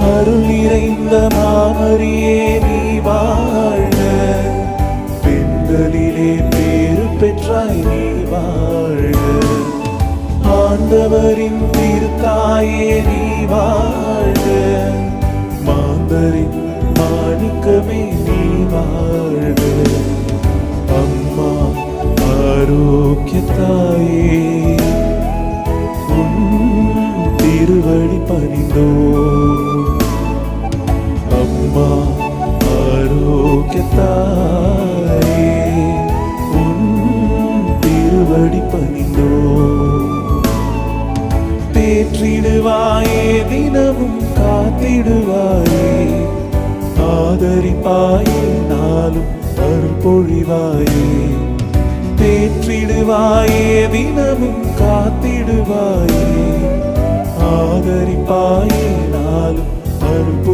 அருள் நிறைந்த மாமரியே நீ வாழ்க, பெண்களிலே பேறு பெற்றாய் நீ வாழ்க. ஆண்டவரின் திருத்தாயே நீ வாழ்க, மாந்தரின் மாணிக்கமே நீ வாழ்க. அம்மா ஆரோக்கியத்தாயே உன் திருவடி பணிந்தோ. அம்மா ஆரோக்கியத்தாயே உன் திருவடி பணிந்தோ. தேற்றிடுவாயே தினமும் காத்திடுவாயே, ஆதரிப்பாயே நாளும் அருள் பொழிவாயே. தேற்றிடுவாயே தினமும் காத்திடுவாயே, ஆதரிப்பாயே நாளும்